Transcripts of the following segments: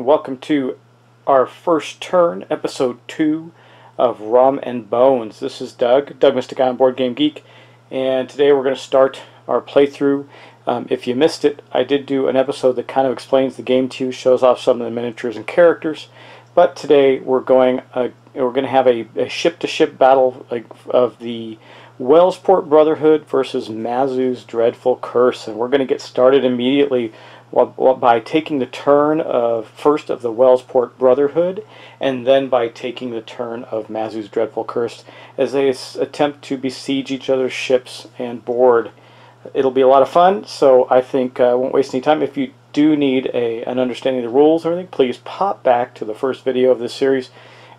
and welcome to our first turn, episode 2 of Rum and Bones. This is Doug Mystic on Board Game Geek, and today we're going to start our playthrough. If you missed it, I did do an episode that kind of explains the game to you, shows off some of the miniatures and characters, but today we're going to have a ship-to-ship battle of the Wellsport Brotherhood versus Mazu's Dreadful Curse, and we're going to get started immediately by taking the turn first of the Wellsport Brotherhood, and then by taking the turn of Mazu's Dreadful Curse as they attempt to besiege each other's ships and board. It'll be a lot of fun, so I think I won't waste any time. If you do need an understanding of the rules or anything, please pop back to the first video of this series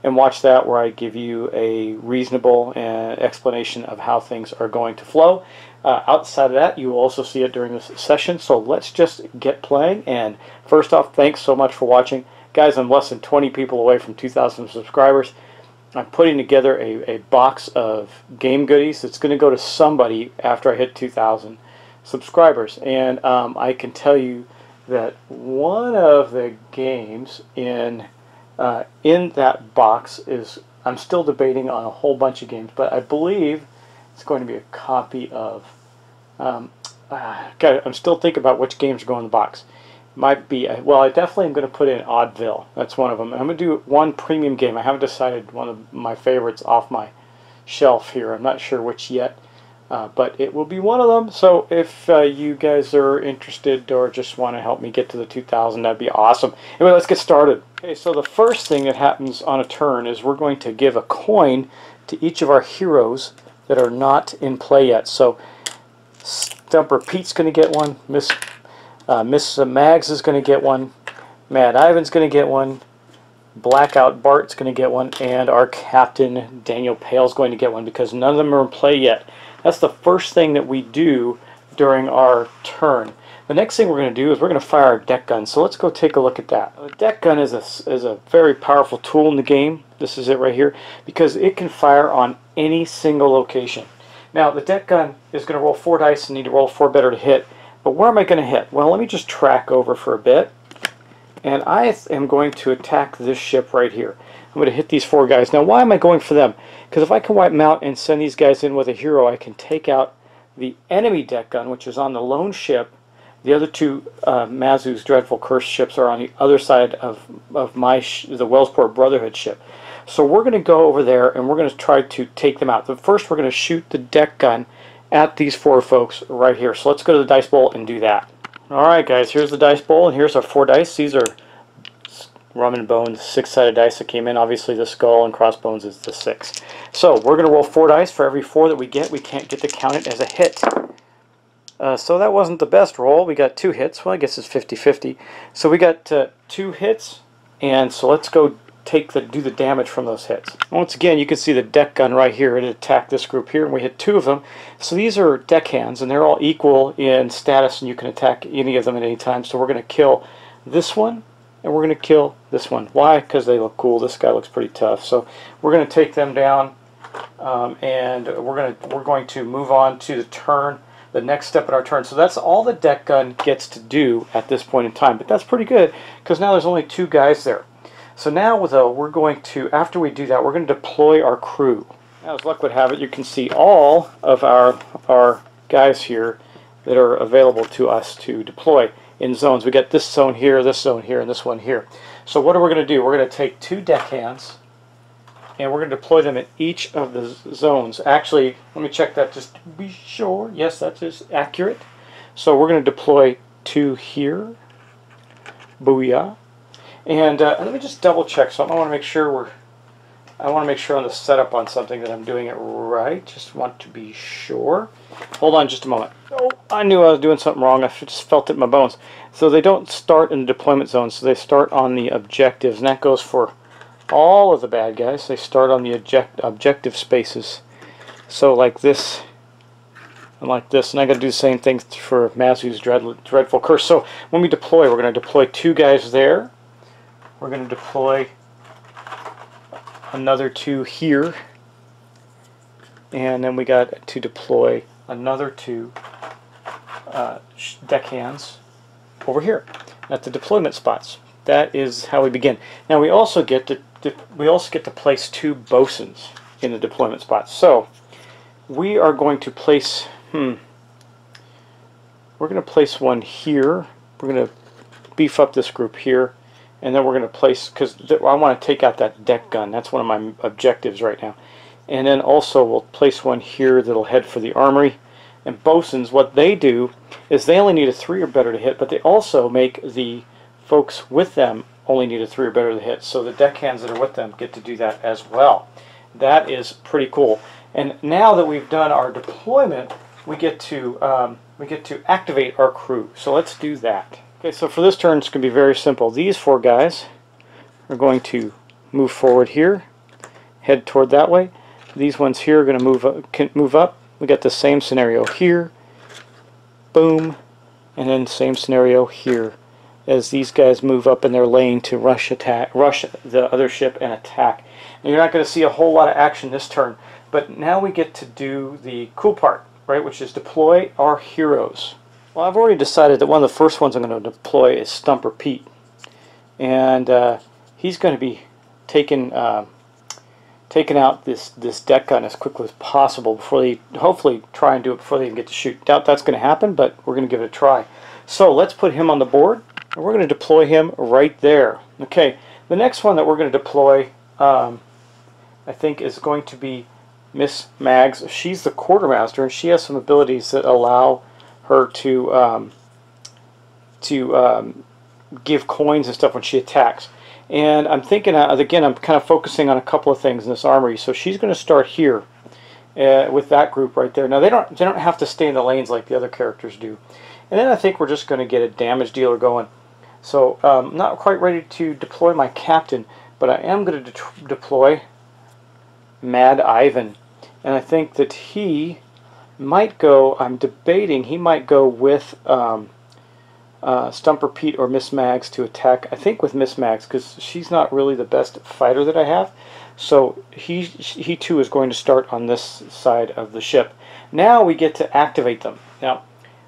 and watch that, where I give you a reasonable explanation of how things are going to flow. Outside of that, you will also see it during this session, so let's just get playing. And first off, thanks so much for watching. Guys, I'm less than 20 people away from 2,000 subscribers. I'm putting together a box of game goodies that's going to go to somebody after I hit 2,000 subscribers. And I can tell you that one of the games in that box is, I'm still debating on a whole bunch of games, but I believe it's going to be a copy of, I'm still thinking about which games are going in the box. Might be, well, I definitely am going to put in Oddville. That's one of them. I'm going to do one premium game. I haven't decided one of my favorites off my shelf here. I'm not sure which yet, but it will be one of them. So if you guys are interested or just want to help me get to the 2,000, that'd be awesome. Anyway, let's get started. Okay, so the first thing that happens on a turn is we're going to give a coin to each of our heroes that are not in play yet. So Stumper Pete's going to get one. Miss Mags is going to get one. Mad Ivan's going to get one. Blackout Bart's going to get one. And our Captain Daniel Pale's going to get one, because none of them are in play yet. That's the first thing that we do during our turn. The next thing we're going to do is we're going to fire our deck gun. So let's go take a look at that. The deck gun is a very powerful tool in the game. This is it right here, because it can fire on any single location. Now, the deck gun is going to roll 4 dice and need to roll 4 better to hit. But where am I going to hit? Well, let me just track over for a bit. And I am going to attack this ship right here. I'm going to hit these 4 guys. Now, why am I going for them? Because if I can wipe them out and send these guys in with a hero, I can take out the enemy deck gun, which is on the lone ship. The other 2 Mazu's Dreadful Curse ships are on the other side of the Wellsport Brotherhood ship. So we're going to go over there and we're going to try to take them out. But first we're going to shoot the deck gun at these 4 folks right here. So let's go to the dice bowl and do that. Alright guys, here's the dice bowl, and here's our 4 dice. These are Rum and Bones 6-sided dice that came in. Obviously the skull and crossbones is the 6. So we're going to roll 4 dice. For every 4 that we get, we can't get to count it as a hit. So that wasn't the best roll. We got 2 hits. Well, I guess it's 50-50. So we got 2 hits, and so let's go do the damage from those hits. Once again, you can see the deck gun right here. It attacked this group here, and we hit 2 of them. So these are deck hands, and they're all equal in status, and you can attack any of them at any time. So we're going to kill this one, and we're going to kill this one. Why? Because they look cool. This guy looks pretty tough. So we're going to take them down, and we're going to move on to the next step in our turn. So that's all the deck gun gets to do at this point in time. But that's pretty good, because now there's only 2 guys there. So now, we're going to, after we do that, we're going to deploy our crew. Now, as luck would have it, you can see all of our guys here that are available to us to deploy in zones. We got this zone here, and this one here. So what are we going to do? We're going to take 2 deck hands, and we're going to deploy them in each of the zones. Actually, let me check that just to be sure. Yes, that is accurate. So we're going to deploy 2 here. Booyah. And let me just double check something. I want to make sure on the setup on something that I'm doing it right. Just want to be sure. Hold on just a moment. Oh, I knew I was doing something wrong. I just felt it in my bones. So they don't start in the deployment zone, so they start on the objectives, and that goes for all of the bad guys. They start on the objective spaces. So like this and like this, and I got to do the same thing for Mazu's Dreadful Curse. So when we deploy, we're going to deploy 2 guys there. We're going to deploy another 2 here, and then we got to deploy another 2 deck hands over here at the deployment spots. that is how we begin. Now we also get to place 2 bosuns in the deployment spot. So we are going to place we're going to place one here. We're going to beef up this group here, and then we're going to place, because I want to take out that deck gun. That's one of my objectives right now. And then also we'll place one here that'll head for the armory. And bosuns, what they do is they only need a 3 or better to hit, but they also make the folks with them only need a 3 or better to hit. So the deckhands that are with them get to do that as well. That is pretty cool. And now that we've done our deployment, we get to activate our crew. So let's do that. Okay, so for this turn it's going to be very simple. These 4 guys are going to move forward here, head toward that way. These ones here are going to move up. We got the same scenario here, boom, and then same scenario here as these guys move up in their lane to rush the other ship and attack. And you're not going to see a whole lot of action this turn, but now we get to do the cool part, right, which is deploy our heroes. Well, I've already decided that one of the first ones I'm going to deploy is Stumper Pete, and he's going to be taking out this deck gun as quickly as possible before they hopefully try and do it before they even get to shoot. Doubt that's going to happen, but we're going to give it a try. So let's put him on the board, and we're going to deploy him right there. Okay, the next one that we're going to deploy, I think, is going to be Miss Mags. She's the quartermaster, and she has some abilities that allow her to give coins and stuff when she attacks. And I'm thinking, again, I'm kind of focusing on a couple of things in this armory. So she's going to start here with that group right there. Now they don't have to stay in the lanes like the other characters do. And then I think we're just going to get a damage dealer going. So I'm not quite ready to deploy my captain, but I am going to deploy Mad Ivan. And I think that he might go, I'm debating, he might go with Stumper Pete or Miss Mags to attack. I think with Miss Mags, because she's not really the best fighter that I have. So he too is going to start on this side of the ship. Now we get to activate them. Now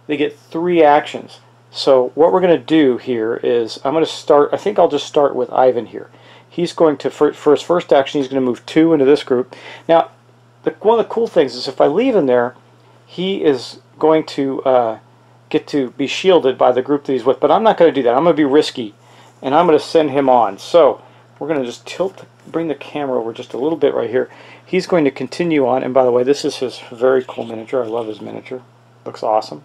they get 3 actions. So what we're going to do here is I'm going to start, I think I'll just start with Ivan here. He's going to, for his first action, he's going to move 2 into this group. Now one of the cool things is if I leave him there, he is going to get to be shielded by the group that he's with, but I'm not going to do that. I'm going to be risky, and I'm going to send him on. So we're going to just bring the camera over just a little bit right here. He's going to continue on, and by the way, this is his very cool miniature. I love his miniature. Looks awesome.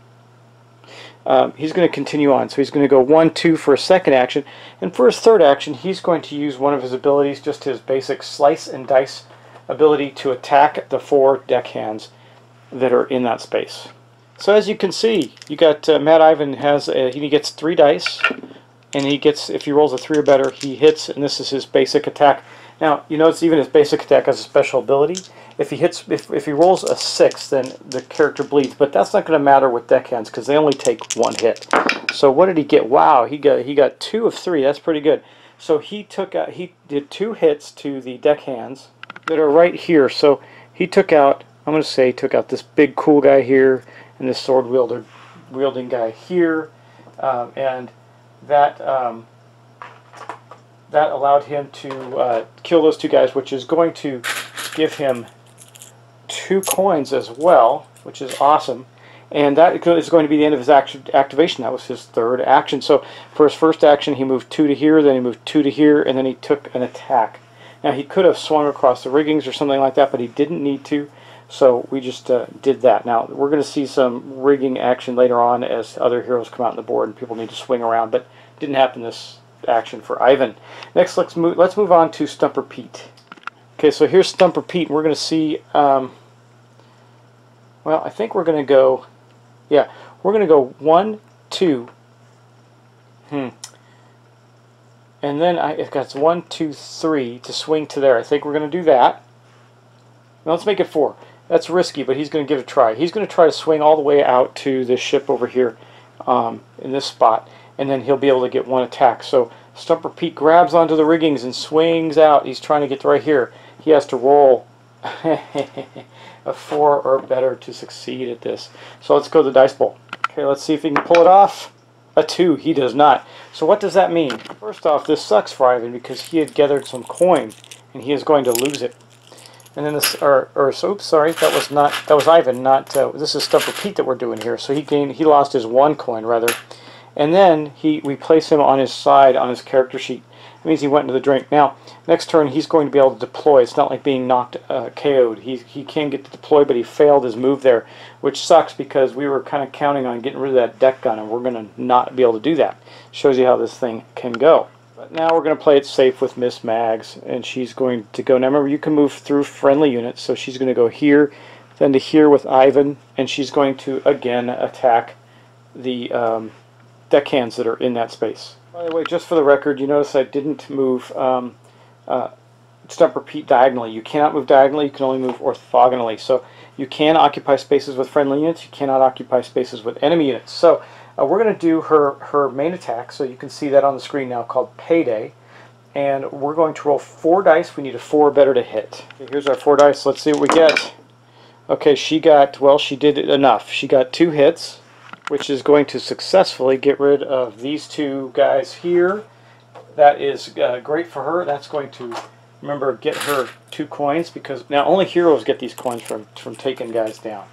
He's going to continue on, so he's going to go 1, 2 for a second action, and for his third action, he's going to use one of his abilities, just his basic slice and dice ability, to attack the 4 deckhands that are in that space. So as you can see, you got Mad Ivan he gets 3 dice, and he gets, if he rolls a 3 or better, he hits, and this is his basic attack. Now you notice even his basic attack has a special ability. If he rolls a 6, then the character bleeds, but that's not going to matter with deckhands because they only take 1 hit. So what did he get? Wow, he got 2 of 3. That's pretty good. So he did 2 hits to the deckhands that are right here. So he took out, I'm going to say, took out this big cool guy here and this sword wielding guy here, and that allowed him to kill those 2 guys, which is going to give him 2 coins as well, which is awesome. And that is going to be the end of his activation. That was his third action. So for his first action, he moved 2 to here, then he moved 2 to here, and then he took an attack. Now he could have swung across the riggings or something like that, but he didn't need to. So we just did that. Now we're going to see some rigging action later on as other heroes come out on the board and people need to swing around, but it didn't happen this action for Ivan. Next, let's move on to Stumper Pete. Okay, so here's Stumper Pete. We're going to see. Well, I think we're going to go. Yeah, we're going to go 1, 2. And then it got 1, 2, 3 to swing to there. I think we're going to do that. Now let's make it 4. That's risky, but he's going to give it a try. He's going to try to swing all the way out to this ship over here in this spot, and then he'll be able to get 1 attack. So Stumper Pete grabs onto the riggings and swings out. He's trying to get to right here. He has to roll a 4 or better to succeed at this. So let's go to the dice bowl. Okay, let's see if he can pull it off. a 2. He does not. So what does that mean? First off, this sucks for Ivan because he had gathered some coin and he is going to lose it. And then this, so, oops, sorry, that was Ivan, not, this is Stumper Pete that we're doing here. So he lost his 1 coin, rather. And then we place him on his side on his character sheet. It means he went into the drink. Now, next turn, he's going to be able to deploy. It's not like being knocked, KO'd. He can get to deploy, but he failed his move there, which sucks because we were kind of counting on getting rid of that deck gun, and we're going to not be able to do that. Shows you how this thing can go. But now we're going to play it safe with Miss Mags, and she's going to go. Now, remember, you can move through friendly units, so she's going to go here, then to here with Ivan, and she's going to, again, attack the deckhands that are in that space. By the way, just for the record, you notice I didn't move Stumper Pete diagonally. You cannot move diagonally, you can only move orthogonally. So you can occupy spaces with friendly units, you cannot occupy spaces with enemy units. So we're going to do her main attack, so you can see that on the screen now, called Payday. And we're going to roll 4 dice. We need a 4 or better to hit. Okay, here's our 4 dice. Let's see what we get. Okay, she got, well, she did enough. She got 2 hits, which is going to successfully get rid of these 2 guys here. That is great for her. That's going to, remember, get her 2 coins, because now only heroes get these coins from taking guys down.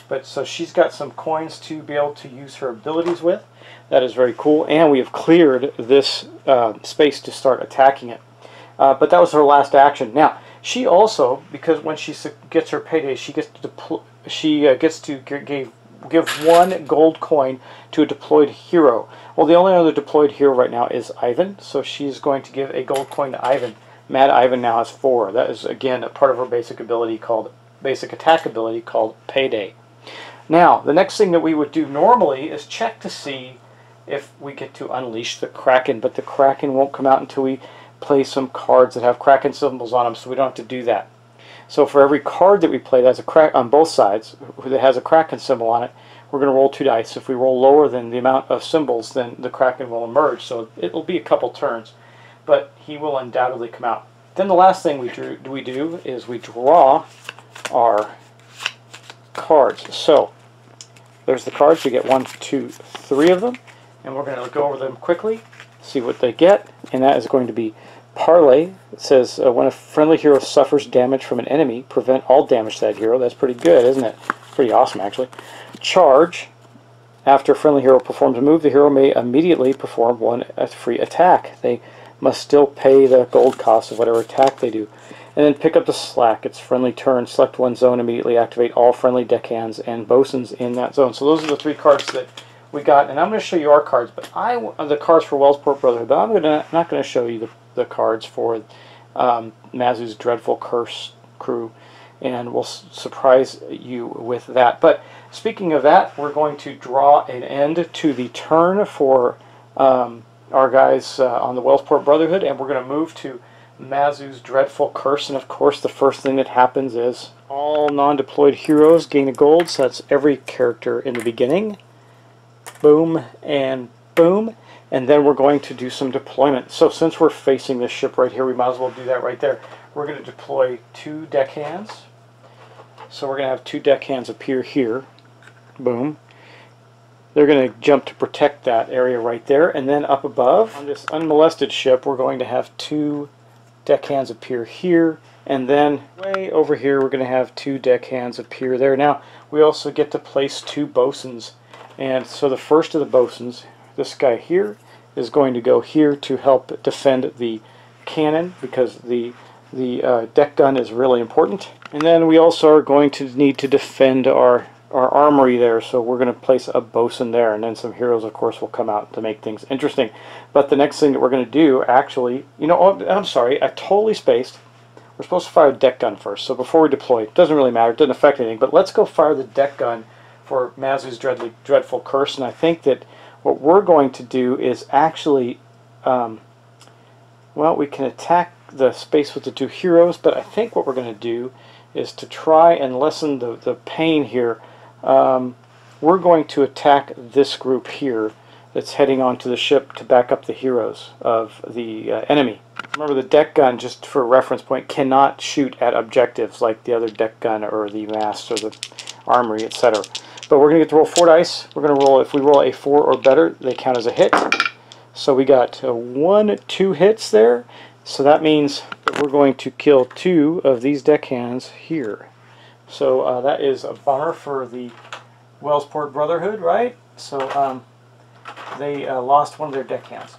But so she's got some coins to be able to use her abilities with. That is very cool, and we have cleared this space to start attacking it. But that was her last action. Now, she also, because when she gets her payday, she gets to give 1 gold coin to a deployed hero. Well, the only other deployed hero right now is Ivan, so she's going to give a gold coin to Ivan. Mad Ivan now has 4. That is, again, a part of her basic attack ability called Payday. Now, the next thing that we would do normally is check to see if we get to unleash the Kraken, but the Kraken won't come out until we play some cards that have Kraken symbols on them, so we don't have to do that. So for every card that we play that has on both sides that has a Kraken symbol on it, we're going to roll 2 dice. If we roll lower than the amount of symbols, then the Kraken will emerge. So it will be a couple turns, but he will undoubtedly come out. Then the last thing we do is we draw our cards. So there's the cards. We get 1, 2, 3 of them, and we're going to go over them quickly, see what they get, and that is going to be Parlay. It says when a friendly hero suffers damage from an enemy, prevent all damage to that hero. That's pretty good, isn't it? Pretty awesome, actually. Charge. After a friendly hero performs a move, the hero may immediately perform 1 free attack. They must still pay the gold cost of whatever attack they do. And then pick up the slack. It's friendly turn. Select 1 zone. Immediately activate all friendly deckhands and bosuns in that zone. So those are the 3 cards that we got. And I'm going to show you our cards, but the cards for Wellsport Brotherhood. But I'm not going to show you the cards for Mazu's Dreadful Curse crew, and we'll surprise you with that. But speaking of that, we're going to draw an end to the turn for our guys on the Wellsport Brotherhood, and we're going to move to Mazu's Dreadful Curse. And of course, the first thing that happens is all non-deployed heroes gain a gold, so that's every character in the beginning. Boom and boom. And then we're going to do some deployment. So since we're facing this ship right here, we might as well do that right there. We're going to deploy 2 deckhands. So we're going to have 2 deckhands appear here. Boom. They're going to jump to protect that area right there. And then up above, on this unmolested ship, we're going to have 2 deckhands appear here. And then way over here, we're going to have 2 deckhands appear there. Now, we also get to place 2 bosuns. And so the first of the bosuns, this guy here, is going to go here to help defend the cannon, because the deck gun is really important. And then we also are going to need to defend our armory there, so we're going to place a bosun there, and then some heroes, of course, will come out to make things interesting. But the next thing that we're going to do, actually, I'm sorry, I totally spaced. We're supposed to fire a deck gun first, so before we deploy, it doesn't really matter, it doesn't affect anything, but let's go fire the deck gun for Mazu's Dreadful Curse. And I think that what we're going to do is actually, well, we can attack the space with the 2 heroes, but I think what we're going to do is to try and lessen the pain here. We're going to attack this group here that's heading onto the ship to back up the heroes of the enemy. Remember, the deck gun, just for a reference point, cannot shoot at objectives like the other deck gun or the masts or the armory, etc. But we're going to get to roll 4 dice. We're going to roll, if we roll a 4 or better, they count as a hit. So we got 1, 2 hits there. So that means that we're going to kill 2 of these deckhands here. So that is a bummer for the Wellsport Brotherhood, right? So they lost one of their deckhands.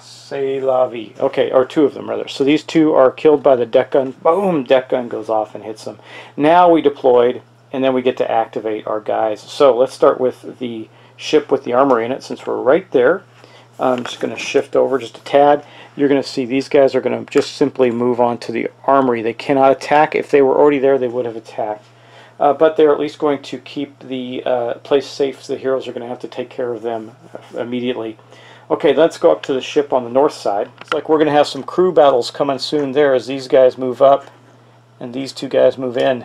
C'est la vie. Okay, or 2 of them rather. So these 2 are killed by the deck gun. Boom! Deck gun goes off and hits them. Now we deployed, and then we get to activate our guys. So let's start with the ship with the armory in it, since we're right there. I'm just going to shift over just a tad. You're going to see these guys are going to just simply move on to the armory. They cannot attack. If they were already there, they would have attacked. But they're at least going to keep the place safe, so the heroes are going to have to take care of them immediately. Okay, let's go up to the ship on the north side. It's like we're going to have some crew battles coming soon there as these guys move up and these 2 guys move in.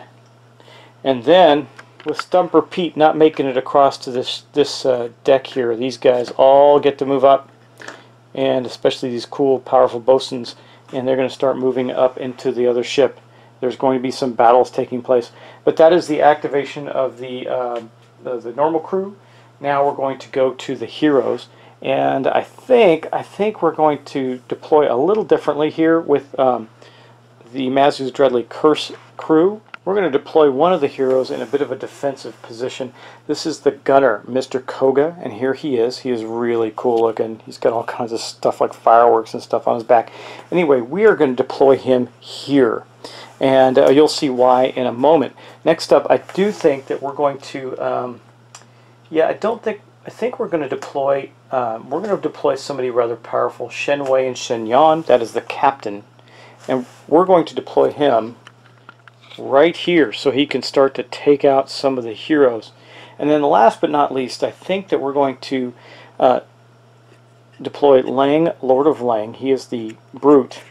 And then, with Stumper Pete not making it across to this deck here, these guys all get to move up, and especially these cool, powerful bosuns, and they're going to start moving up into the other ship. There's going to be some battles taking place. But that is the activation of the normal crew. Now we're going to go to the heroes. And I think we're going to deploy a little differently here with the Mazu's Dreadly Curse crew. We're going to deploy one of the heroes in a bit of a defensive position. This is the gunner, Mr. Koga, and here he is. He is really cool looking. He's got all kinds of stuff like fireworks and stuff on his back. Anyway, we are going to deploy him here, and you'll see why in a moment. Next up, I do think that we're going to, I think we're going to deploy somebody rather powerful, Shen Wei and Shen Yan. That is the captain, and we're going to deploy him right here so he can start to take out some of the heroes. And then last but not least, I think that we're going to deploy Liang, Lord of Liang. He is the brute,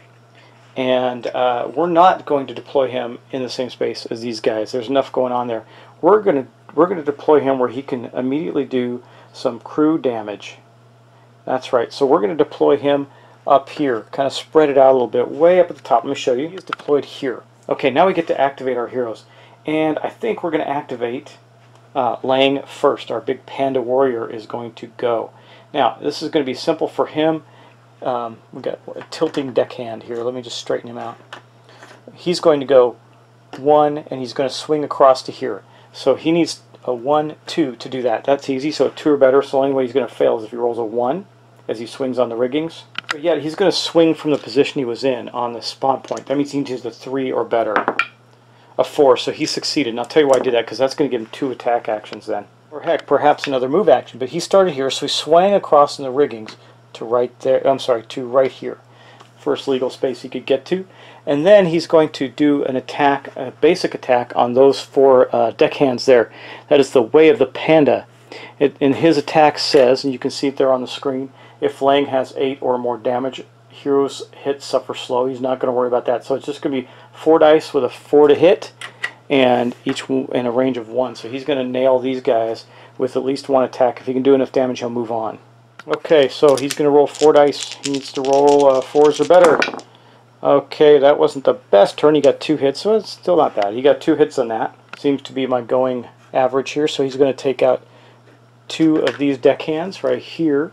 and we're not going to deploy him in the same space as these guys. There's enough going on there. We're going to deploy him where he can immediately do some crew damage. That's right. So we're going to deploy him up here, kind of spread it out a little bit, way up at the top. Let me show you. He's deployed here. Okay, now we get to activate our heroes, and I think we're going to activate Liang first. Our big panda warrior is going to go. Now, this is going to be simple for him. We've got a tilting deckhand here. Let me just straighten him out. He's going to go 1, and he's going to swing across to here. So he needs a 1, 2 to do that. That's easy, so 2 or better. So the only way he's going to fail is if he rolls a 1 as he swings on the riggings. But yeah, he's going to swing from the position he was in on the spawn point. That means he needs a 3 or better. A 4, so he succeeded. And I'll tell you why I did that, because that's going to give him 2 attack actions then. Or heck, perhaps another move action. But he started here, so he swang across in the riggings to right there. I'm sorry, to right here. First legal space he could get to. And then he's going to do an attack, a basic attack on those 4 deckhands there. That is the Way of the Panda. In his attack says, and you can see it there on the screen, if Liang has 8 or more damage, heroes hit suffer slow. He's not going to worry about that. So it's just going to be 4 dice with a 4 to hit, and each in a range of 1. So he's going to nail these guys with at least 1 attack. If he can do enough damage, he'll move on. Okay, so he's going to roll 4 dice. He needs to roll 4s or better. Okay, that wasn't the best turn. He got 2 hits, so it's still not bad. He got 2 hits on that. Seems to be my going average here. So he's going to take out 2 of these deckhands right here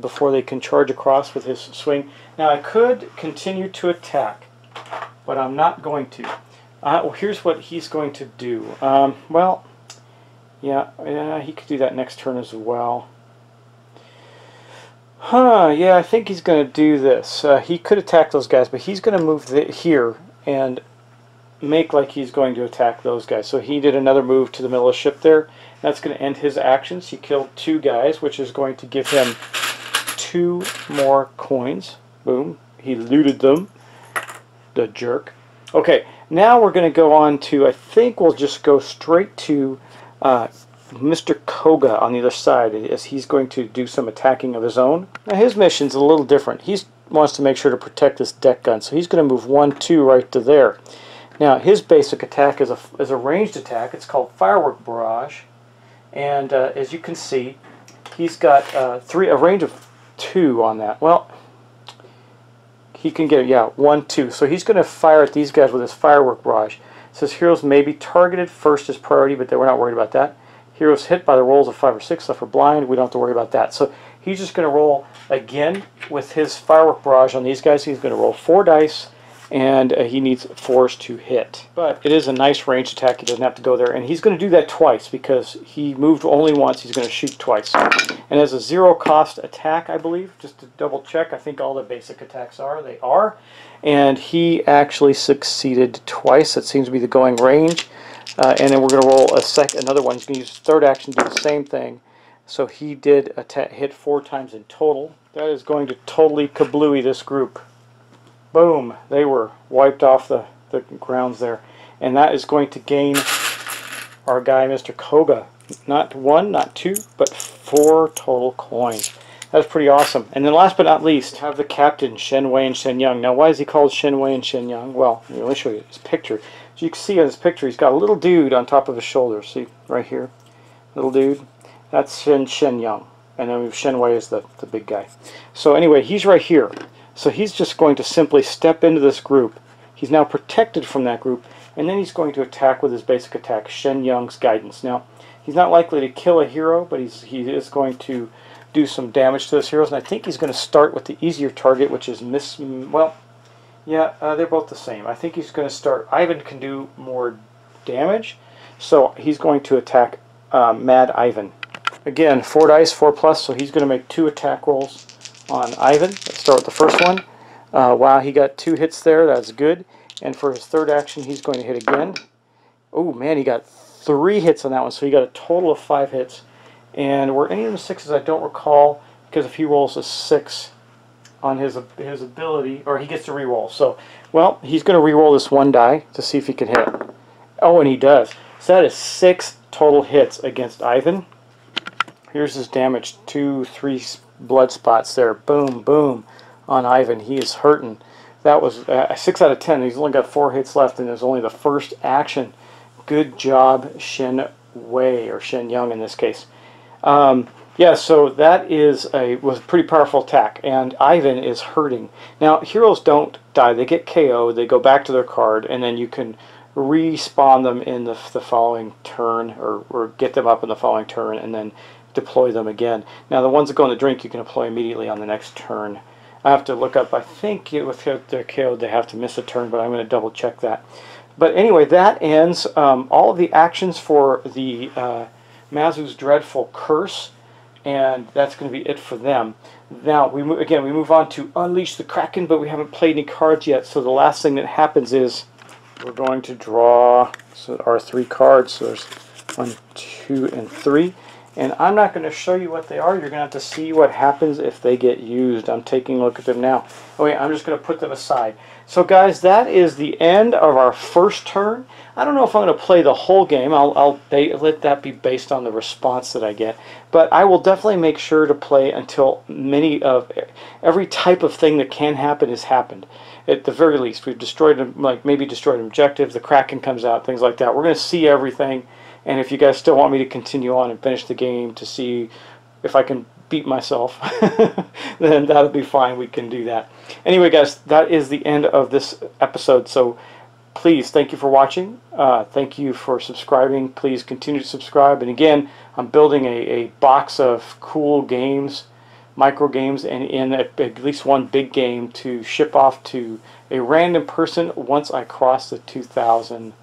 before they can charge across with his swing. Now I could continue to attack, but I'm not going to. Well, here's what he's going to do. Well, yeah, he could do that next turn as well. Yeah, I think he's going to do this. He could attack those guys, but he's going to move here and make like he's going to attack those guys. So he did another move to the middle of the ship there. That's going to end his actions. He killed 2 guys, which is going to give him 2 more coins. Boom. He looted them. The jerk. Okay, now we're going to go on to, I think we'll just go straight to Mr. Koga on the other side, as he's going to do some attacking of his own. Now his mission's a little different. He wants to make sure to protect this deck gun, so he's going to move 1, 2 right to there. Now his basic attack is a ranged attack. It's called Firework Barrage, and as you can see, he's got a range of 2 on that. Well, he can get, 1, 2. So he's going to fire at these guys with his Firework Barrage. It says heroes may be targeted first as priority, but we're not worried about that. heroes hit by the rolls of 5 or 6 suffer blind. We don't have to worry about that. So he's just going to roll again with his firework barrage on these guys. He's going to roll 4 dice, and he needs 4s to hit. But it is a nice ranged attack. He doesn't have to go there. And he's going to do that twice because he moved only once. He's going to shoot twice. And as a 0-cost attack, I believe, just to double check, I think all the basic attacks are. They are. And he actually succeeded twice. That seems to be the going range. And then we're going to roll another one. He's going to use his third action to do the same thing. So he did hit 4 times in total. That is going to totally kablooey this group. Boom. They were wiped off the grounds there. And that is going to gain our guy, Mr. Koga. Not 1, not 2, but 4 total coins. That's pretty awesome. And then last but not least, have the captain, Shen Wei and Shen Yang. Now, why is he called Shen Wei and Shen Yang? Well, let me show you his picture. So you can see in his picture, he's got a little dude on top of his shoulder. See, right here? Little dude. That's Shen Yang. And then we have Shen Wei is the big guy. So anyway, he's right here. So he's just going to simply step into this group. He's now protected from that group. And then he's going to attack with his basic attack, Shen Yang's Guidance. Now, he's not likely to kill a hero, but he is going to do some damage to those heroes. And I think he's going to start with the easier target, which is well, yeah, they're both the same. I think he's going to start. Ivan can do more damage, so he's going to attack Mad Ivan. Again, 4 dice, 4+, so he's going to make 2 attack rolls on Ivan. Let's start with the first one. Wow, he got 2 hits there. That's good. And for his third action, he's going to hit again. Oh, man, he got 3 hits on that one, so he got a total of 5 hits. And were any of them 6s? I don't recall, because if he rolls a 6 on his ability, or he gets to re-roll. So, well, he's going to re-roll this 1 die to see if he can hit. Oh, and he does. So that is 6 total hits against Ivan. Here's his damage. 2, 3 blood spots there. Boom, boom on Ivan. He is hurting. That was 6 out of 10. He's only got 4 hits left, and there's only the first action. Good job, Shen Wei, or Shen Yang in this case. Yeah, so that was a pretty powerful attack, and Ivan is hurting. Now, heroes don't die. They get KO'd, they go back to their card, and then you can respawn them in the following turn, or get them up in the following turn, and then deploy them again. Now, the ones that go in the drink, you can deploy immediately on the next turn. I have to look up, I think with their KO'd, they have to miss a turn, but I'm going to double check that. But anyway, that ends all of the actions for the Mazu's Dreadful Curse, and that's going to be it for them. Now, we move on to Unleash the Kraken, but we haven't played any cards yet, so the last thing that happens is we're going to draw our 3 cards. So there's 1, 2, and 3. And I'm not going to show you what they are. You're going to have to see what happens if they get used. I'm taking a look at them now. Oh wait, I'm just going to put them aside. So guys, that is the end of our first turn. I don't know if I'm going to play the whole game. I'll let that be based on the response that I get. But I will definitely make sure to play until every type of thing that can happen has happened. At the very least, we've destroyed, maybe destroyed an objective, the Kraken comes out, things like that. We're going to see everything. And if you guys still want me to continue on and finish the game to see if I can beat myself, then that'll be fine. We can do that. Anyway, guys, that is the end of this episode. So please, thank you for watching. Thank you for subscribing. Please continue to subscribe. And again, I'm building a box of cool games, micro games, and in at least one big game to ship off to a random person once I cross the 2,000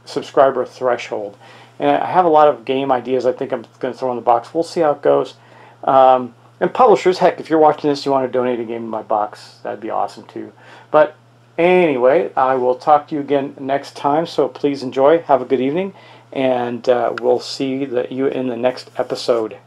subscriber threshold. And I have a lot of game ideas I think I'm going to throw in the box. We'll see how it goes. And publishers, heck, if you're watching this, you want to donate a game in my box, that'd be awesome too. But anyway, I will talk to you again next time, so please enjoy. Have a good evening, and we'll see you in the next episode.